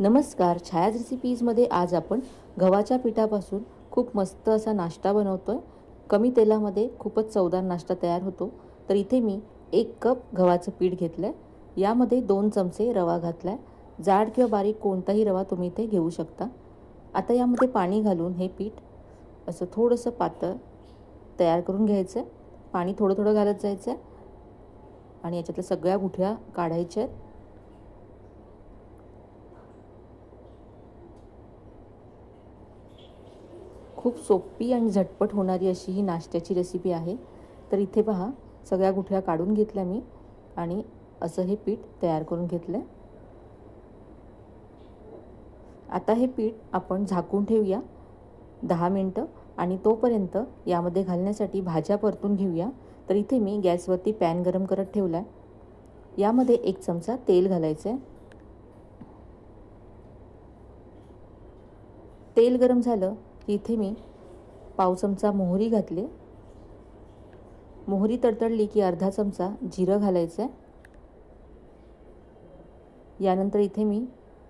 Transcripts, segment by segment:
नमस्कार, छायाज रेसिपीजमध्ये आज आपण गव्हाच्या पिठापासून खूप मस्त असा नाश्ता बनवतोय। कमी तेलामध्ये खूपच चवदार नाश्ता तयार होतो। तर इथे मी 1 कप गव्हाचं पीठ घेतलंय। यामध्ये 2 चमचे रवा घातलाय। जाड किंवा बारीक कोणताही रवा तुम्ही इथे घेऊ शकता। आता यामध्ये पाणी घालून हे पीठ असं थोडंसं पातळ तयार करून घ्यायचं। पाणी थोडं थोडं घालत जायचं आणि याच्यातल्या सगळ्या गुठळ्या काढायच्या आहेत। खूप सोपी आणि झटपट होणारी अशी ही नाश्त्याची रेसिपी आहे। तर इथे पहा, सगळ्या गुठळ्या काढून घेतल्या मी आणि असं हे पीठ तयार करून घेतलं। आता हे पीठ आपण झाकून ठेवूया 10 मिनिटं आणि तोपर्यंत यामध्ये घालण्यासाठी भाज्या परतून घेऊया। तर इथे मी गॅसवरती पॅन गरम करत ठेवलाय। यामध्ये 1 चमचा तेल घालायचं आहे। तेल गरम झालं की इथे मी पाव चमचा मोहरी घातली। मोहरी तडतडली की अर्धा चमचा जिरं घालायचं आहे। यानंतर इथे मी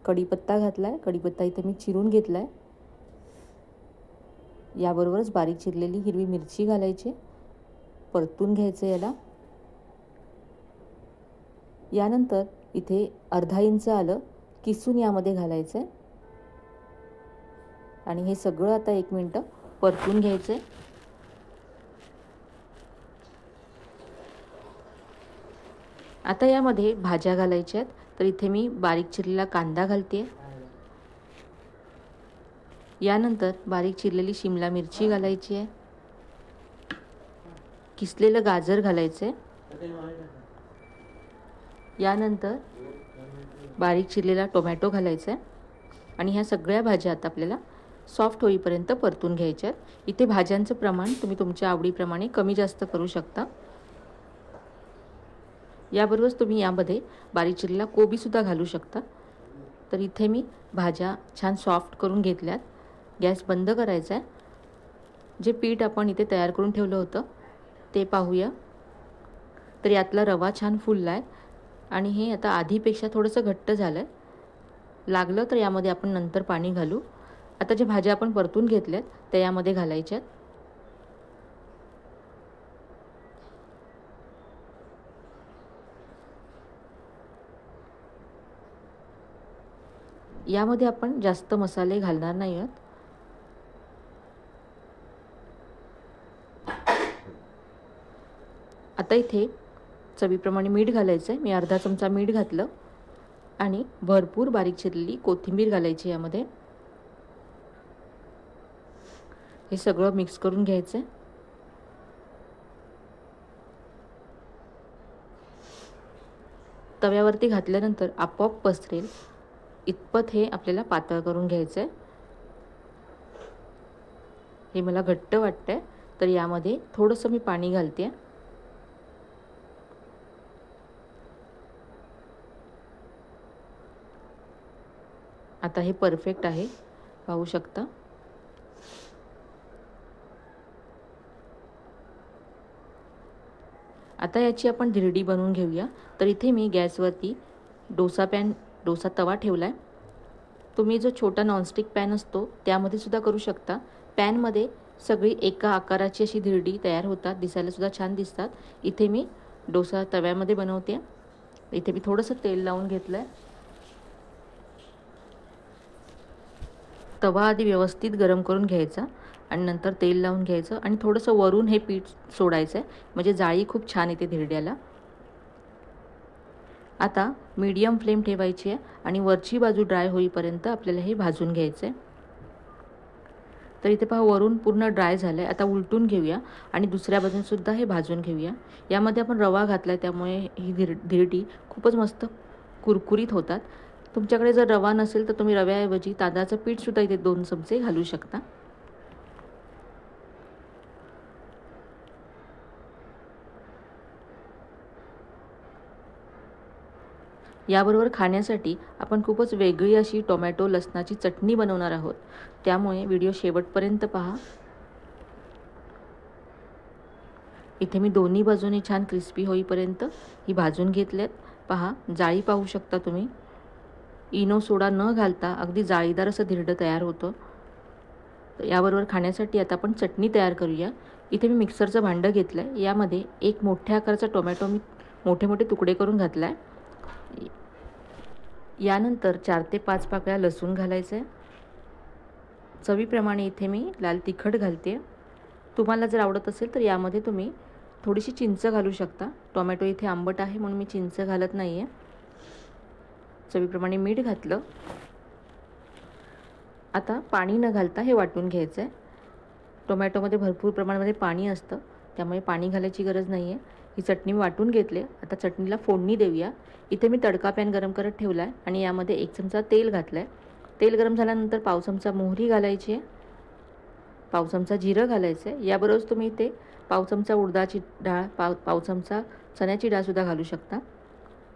कढीपत्ता घातलाय। कढीपत्ता इथे मी चिरून घेतलाय। याबरोबरच बारीक चिरलेली हिरवी मिरची घालायची, परतून घ्यायचं याला। यानंतर इथे अर्धा इंच आलं किसून यामध्ये घालायचं आहे आणि हे सगळं आता 1 मिनिट परतून घ्यायचं आहे। आता यामध्ये भाज्या घालायच्या आहेत। तर इथे मी बारीक चिरलेला कांदा घालते। यानंतर बारीक चिरलेली शिमला मिरची घालायची आहे। किसलेलं गाजर घालायचं आहे। यानंतर बारीक चिरलेला टोमॅटो घालायचा आहे आणि ह्या सगळ्या भाज्या आता आपल्याला सॉफ्ट होईपर्यंत परतून घ्यायच्या आहेत। इथे भाज्यांचं प्रमाण तुम्ही तुमच्या आवडीप्रमाणे कमी जास्त करू शकता। याबरोबरच तुम्ही यामध्ये बारीक चिरलेला कोबी सुद्धा घालू शकता। तर इथे मी भाज्या छान सॉफ्ट करून घेतल्यात। गॅस बंद करायचा आहे। जे पीठ आपण इथे तयार करून ठेवलं होतं ते पाहूया। तर यातला रवा छान फुललाय आणि हे आता आधीपेक्षा थोडंसं घट्ट झालंय। लागलं तर यामध्ये आपण नंतर पाणी घालू। आता जे भाज्या आपण परतून घेतल्यात त्या यामध्ये घालायच्यात। यामध्ये आपण जास्त मसाले घालणार नाही आहोत। आता इथे चवीप्रमाणे मीठ घालायचं आहे। मी अर्धा चमचा मीठ घातलं आणि भरपूर बारीक चिरलेली कोथिंबीर घालायची यामध्ये। हे सगळं मिक्स करून घ्यायचं आहे। तव्यावरती घातल्यानंतर आपोआप पसरेल इतपत हे आपल्याला पातळ करून घ्यायचं आहे। हे मला घट्ट वाटतंय तर यामध्ये थोडंसं मी पाणी घालते। आता हे परफेक्ट आहे, पाहू शकता। आता याची आपण धिरडी बनवून घेऊया। तर इथे मी गॅसवरती डोसा तवा ठेवलाय। तुम्ही जो छोटा नॉनस्टिक पॅन असतो त्यामध्ये सुद्धा करू शकता। पॅनमध्ये सगळी एका आकाराची अशी धिरडी तयार होतात, दिसायला सुद्धा छान दिसतात। इथे मी डोसा तव्यामध्ये बनवते। इथे मी थोडंसं तेल लावून घेतलंय। तवा आधी व्यवस्थित गरम करून घ्यायचा आणि नंतर तेल लावून घ्यायचं आणि थोडंसं वरून हे पीठ सोडायचं आहे, म्हणजे जाळी खूप छान येते धिरड्याला। आता मीडियम फ्लेम ठेवायची आहे आणि वरची बाजू ड्राय होईपर्यंत आपल्याला हे भाजून घ्यायचं आहे। तर इथे पहा वरून पूर्ण ड्राय झालं आहे। आता उलटून घेऊया आणि दुसऱ्या बाजून सुद्धा हे भाजून घेऊया। यामध्ये आपण रवा घातला आहे त्यामुळे ही धिरडी खूपच मस्त कुरकुरीत होतात। तुमच्याकडे जर रवा नसेल तर तुम्ही रव्याऐवजी तांदळाचं पीठसुद्धा इथे 2 चमचे घालू शकता। याबरोबर खाण्यासाठी आपण खूपच वेगळी अशी टोमॅटो लसणाची चटणी बनवणार आहोत, त्यामुळे व्हिडिओ शेवटपर्यंत पहा। इथे मी दोन्ही बाजूनी छान क्रिस्पी होईपर्यंत ही भाजून घेतलेत। पहा, जाळी पाहू शकता तुम्ही। इनो सोडा न घालता अगदी जाळीदार असं धिरडं तयार होतं. तर याबरोबर खाण्यासाठी आता आपण चटणी तयार करूया. इथे मी मिक्सरचं भांडं घेतलं आहे. यामध्ये एक मोठ्या आकाराचा टोमॅटो मी मोठे मोठे तुकडे करून घातला आहे. यानंतर 4 ते 5 पाकळ्या लसूण घालायचं आहे. चवीप्रमाणे इथे मी लाल तिखट घालते. तुम्हाला जर आवडत असेल तर यामध्ये तुम्ही थोडीशी चिंच घालू शकता. टोमॅटो इथे आंबट आहे म्हणून मी चिंच घालत नाही आहे. चवीप्रमाणे मीठ घातलं. आता पाणी न घालता हे वाटून घ्यायचं आहे. टोमॅटोमध्ये भरपूर प्रमाणामध्ये पाणी असतं, त्यामुळे पाणी घालायची गरज नाही आहे. ही चटणी वाटून घेतली. आता चटणीला फोडणी देऊया. इथे मी तडका पॅन गरम करत ठेवला आहे आणि यामध्ये 1 चमचा तेल घातलं आहे. तेल गरम झाल्यानंतर पाव चमचा मोहरी घालायची आहे, पाव चमचा जिरं घालायचं आहे. याबरोबरच तुम्ही इथे पाव चमचा उडदाची डाळ, पाव चमचा चण्याची डाळसुद्धा घालू शकता.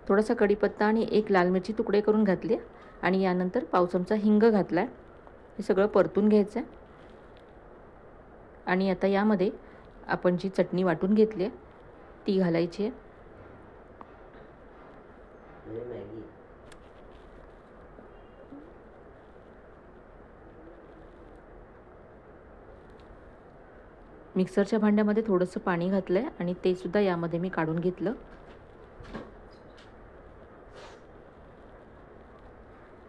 थोडासा कढीपत्ता आणि 1 लाल मिरची तुकडे करून घातले आणि यानंतर पाव चमचा हिंग घातला आहे. हे सगळं परतून घ्यायचं आहे आणि आता यामध्ये आपण जी चटणी वाटून घेतली आहे ती घालायची आहे. मिक्सरच्या भांड्यामध्ये थोडंसं पाणी घातलं आहे आणि ते सुद्धा यामध्ये मी काढून घेतलं.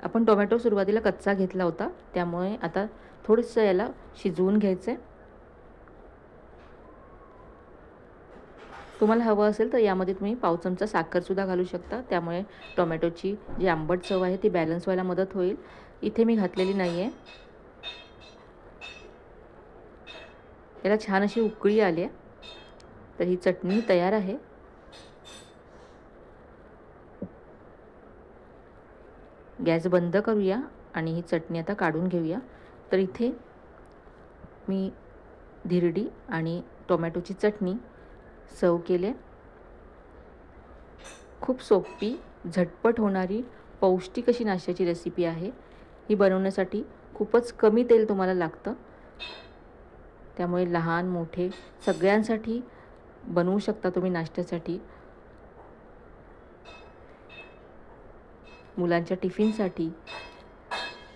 आपण टोमॅटो सुरुवातीला कच्चा घेतला होता, त्यामुळे आता थोडंसं याला शिजवून घ्यायचं आहे. तुम्हाला हवं असेल तर यामध्ये तुम्ही पाव चमचा साखरसुद्धा घालू शकता, त्यामुळे टोमॅटोची जी आंबट चव आहे ती बॅलन्स व्हायला मदत होईल. इथे मी घातलेली नाही आहे. याला छान अशी उकळी आली आहे, तर ही चटणी तयार आहे. गॅस बंद करूया आणि ही चटणी आता काढून घेऊया. तर इथे मी धिरडी आणि टोमॅटोची चटणी सर्व केले. खूप सोपी, झटपट होणारी, पौष्टिक अशी नाश्त्याची रेसिपी आहे. ही बनवण्यासाठी खूपच कमी तेल तुम्हाला लागतं, त्यामुळे लहान मोठे सगळ्यांसाठी बनवू शकता तुम्ही नाश्त्यासाठी. मुलांच्या टिफिनसाठी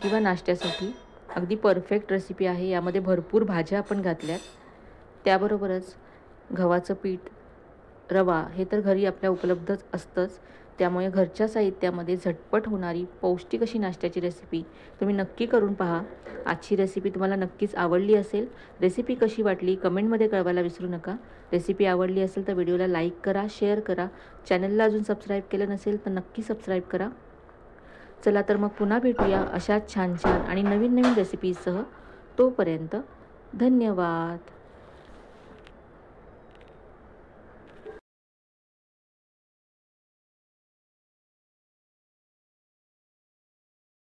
किंवा नाश्त्यासाठी अगदी परफेक्ट रेसिपी आहे. यामध्ये भरपूर भाज्या आपण घातल्यात. त्याबरोबरच गव्हाचं पीठ, रवा हे तर घरी आपल्या उपलब्धच असतंच, त्यामुळे घरच्या साहित्यामध्ये झटपट होणारी पौष्टिक अशी नाश्त्याची रेसिपी तुम्ही नक्की करून पहा. आजची रेसिपी तुम्हाला नक्कीच आवडली असेल. रेसिपी कशी वाटली कमेंटमध्ये कळवायला विसरू नका. रेसिपी आवडली असेल तर व्हिडिओला लाईक करा, शेअर करा. चॅनलला अजून सबस्क्राईब केलं नसेल तर नक्की सबस्क्राईब करा. चला तर मग पुन्हा भेटूया अशाच छान छान आणि नवीन नवीन रेसिपीजसह. तोपर्यंत धन्यवाद.